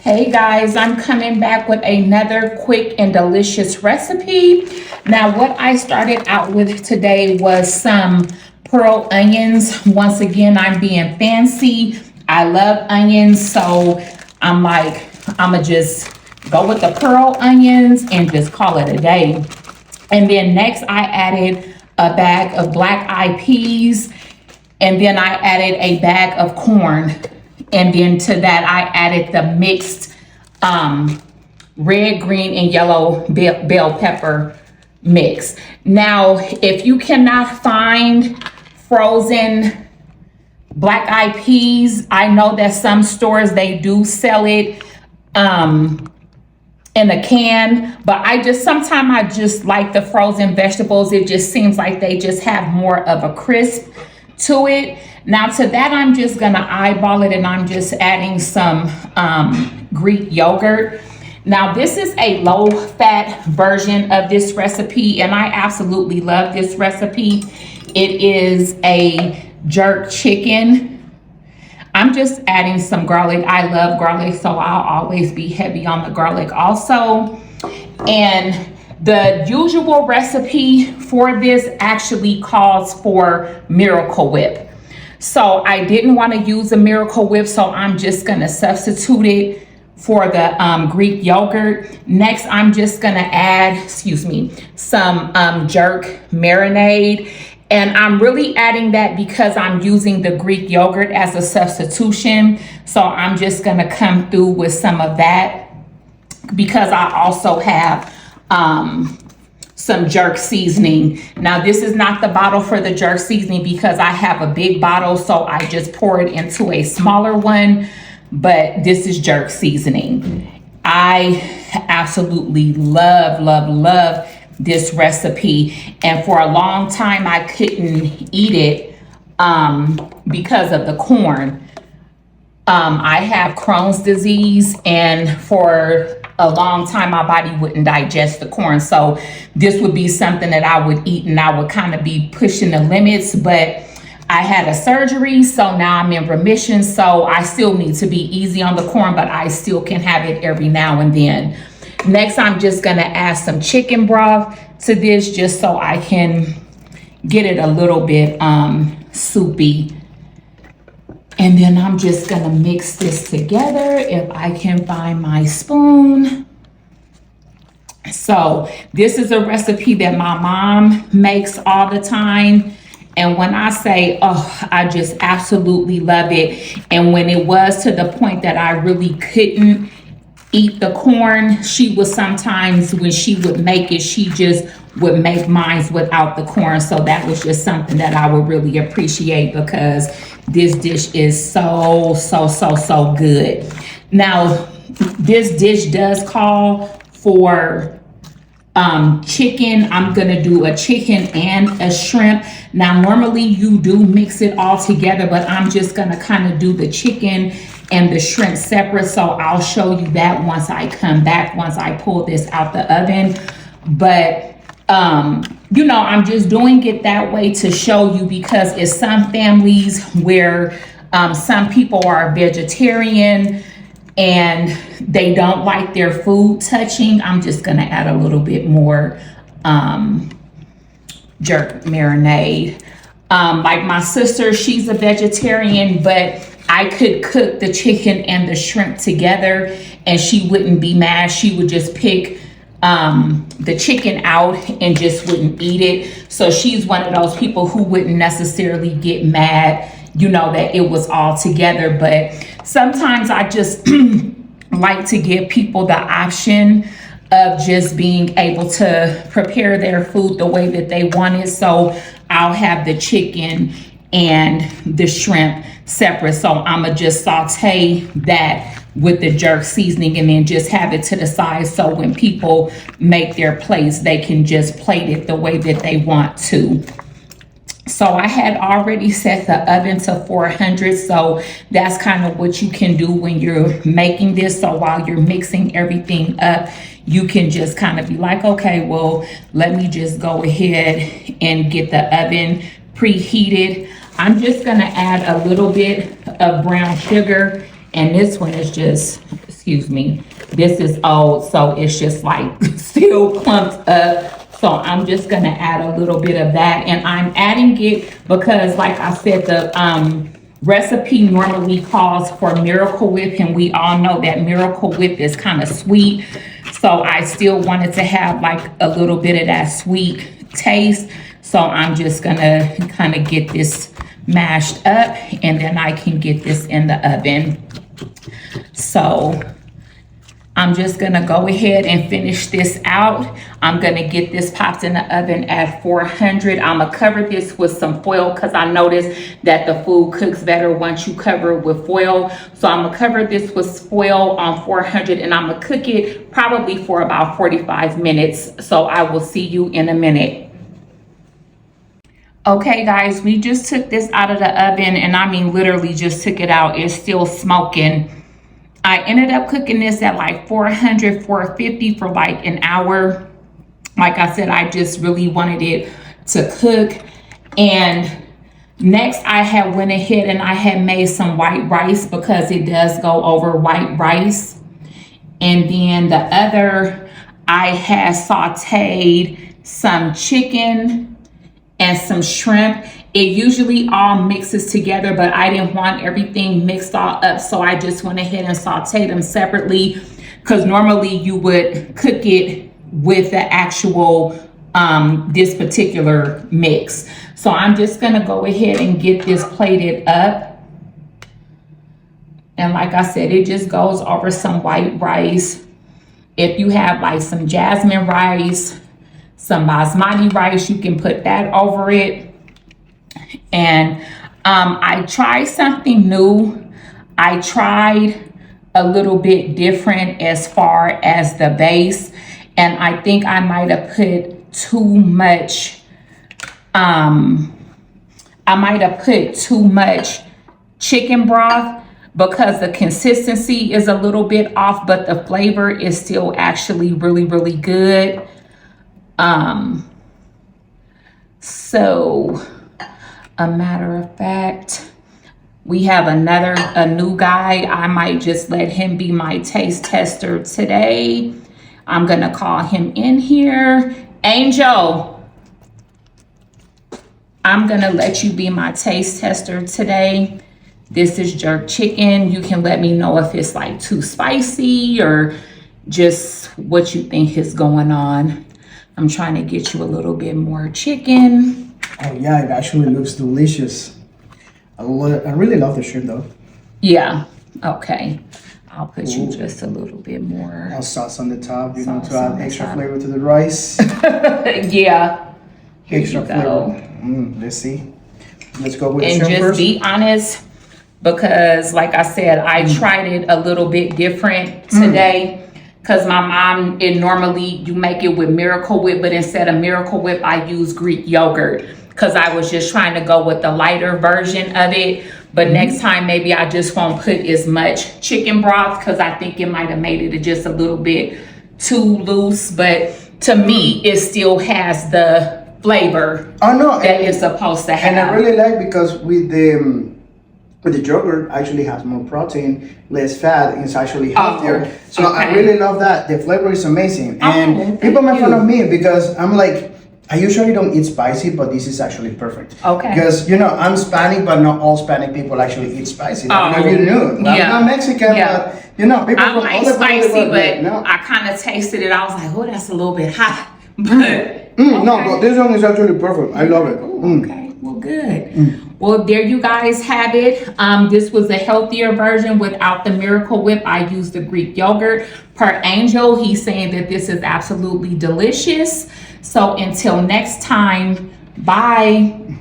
Hey guys, I'm coming back with another quick and delicious recipe. Now, what I started out with today was some pearl onions. Once again, I'm being fancy. I love onions, so I'm like, I'ma just go with the pearl onions and just call it a day. And then next, I added a bag of black eyed peas, and then I added a bag of corn. And then to that, I added the mixed red, green, and yellow bell pepper mix. Now, if you cannot find frozen black eyed peas, I know that some stores, they do sell it in a can, but sometimes I just like the frozen vegetables. It just seems like they just have more of a crisp to it. Now to that, I'm just gonna eyeball it, and I'm just adding some Greek yogurt. Now this is a low fat version of this recipe, and I absolutely love this recipe. It is a jerk chicken. I'm just adding some garlic. I love garlic, so I'll always be heavy on the garlic also. And the usual recipe for this actually calls for Miracle Whip. So I didn't want to use a Miracle Whip, so I'm just going to substitute it for the Greek yogurt. Next, I'm just going to add, some jerk marinade. And I'm really adding that because I'm using the Greek yogurt as a substitution. So I'm just going to come through with some of that because I also have some jerk seasoning. Now this is not the bottle for the jerk seasoning because I have a big bottle, so I just pour it into a smaller one, but this is jerk seasoning. I absolutely love this recipe, and for a long time I couldn't eat it because of the corn. I have Crohn's disease, and for a long time my body wouldn't digest the corn, so this would be something that I would eat and I would kind of be pushing the limits. But I had a surgery, so now I'm in remission, so I still need to be easy on the corn, but I still can have it every now and then. Next, I'm just gonna add some chicken broth to this just so I can get it a little bit soupy. And then I'm just gonna mix this together if I can find my spoon. So this is a recipe that my mom makes all the time. And when I say, oh, I just absolutely love it. And when it was to the point that I really couldn't eat the corn, she was sometimes, when she would make it, she just would make mine without the corn. So that was just something that I would really appreciate because this dish is so good. Now, this dish does call for chicken. I'm gonna do a chicken and a shrimp. Now, normally you do mix it all together, but I'm just gonna kind of do the chicken and the shrimp separate. So I'll show you that once I come back, once I pull this out the oven. But I'm just doing it that way to show you because it's some families where some people are vegetarian and they don't like their food touching. I'm just gonna add a little bit more jerk marinade. Like my sister, she's a vegetarian, but I could cook the chicken and the shrimp together and she wouldn't be mad. She would just pick the chicken out and just wouldn't eat it. So she's one of those people who wouldn't necessarily get mad, that it was all together. But sometimes I just like to give people the option of just being able to prepare their food the way that they want it. So I'll have the chicken and the shrimp separate. So I'ma just saute that with the jerk seasoning and then just have it to the side, so when people make their plates, they can just plate it the way that they want to. So I had already set the oven to 400, so that's kind of what you can do when you're making this. So while you're mixing everything up, you can just kind of be like, okay, well, let me just go ahead and get the oven preheated. I'm just gonna add a little bit of brown sugar, and this one is just excuse me, this is old, so it's just like still clumped up. So I'm just gonna add a little bit of that, and I'm adding it because, like I said, the recipe normally calls for Miracle Whip, and we all know that Miracle Whip is kind of sweet. So I still wanted to have like a little bit of that sweet taste. So I'm just gonna kind of get this mashed up, and then I can get this in the oven. So I'm just gonna go ahead and finish this out. I'm gonna get this popped in the oven at 400. I'm gonna cover this with some foil because I noticed that the food cooks better once you cover it with foil. So I'm gonna cover this with foil on 400, and I'm gonna cook it probably for about 45 minutes. So I will see you in a minute. Okay guys, we just took this out of the oven, and I mean literally just took it out. It's still smoking. I ended up cooking this at like 400, 450 for like an hour. Like I said, I just really wanted it to cook. And next I had went ahead and I had made some white rice because it does go over white rice. And then the other, I had sauteed some chicken and some shrimp. It usually all mixes together, but I didn't want everything mixed all up, so I just went ahead and sauteed them separately, because normally you would cook it with the actual this particular mix. So I'm just gonna go ahead and get this plated up, and like I said, it just goes over some white rice. If you have like some jasmine rice, some basmati rice, you can put that over it. And I tried something new. I tried a little bit different as far as the base, and I think I might have put too much chicken broth, because the consistency is a little bit off, but the flavor is still actually really, really good. So a matter of fact, we have a new guy. I might just let him be my taste tester today. I'm gonna call him in here. Angel, I'm gonna let you be my taste tester today. This is jerk chicken. You can let me know if it's like too spicy or just what you think is going on. I'm trying to get you a little bit more chicken. Oh yeah, it actually looks delicious. I really love the shrimp though. Yeah, okay. I'll put you just a little bit more. I'll sauce on the top, you know, to add extra flavor to the rice. Yeah. Extra flavor. Let's see. Let's go with the shrimp And just be honest, because like I said, I tried it a little bit different today. Because my mom, normally you make it with Miracle Whip, but instead of Miracle Whip, I use Greek yogurt. Because I was just trying to go with the lighter version of it. But next time, maybe I just won't put as much chicken broth, because I think it might have made it just a little bit too loose. But to me, it still has the flavor that it's supposed to have. And I really like, because with the yogurt actually has more protein, less fat, and it's actually healthier. So okay. I really love that. The flavor is amazing. And people make fun of me because I'm like, I usually don't eat spicy, but this is actually perfect. Okay. Because, you know, I'm Hispanic, but not all Hispanic people actually eat spicy. I don't know if you knew. I'm not Mexican, but, you know, people from all the spicy, but no. I kind of tasted it. I was like, oh, that's a little bit hot. But no, but this one is actually perfect. I love it. Okay. Well, good. Well, there you guys have it. This was a healthier version without the Miracle Whip. I used the Greek yogurt. Per Angel, he's saying that this is absolutely delicious. So until next time, bye.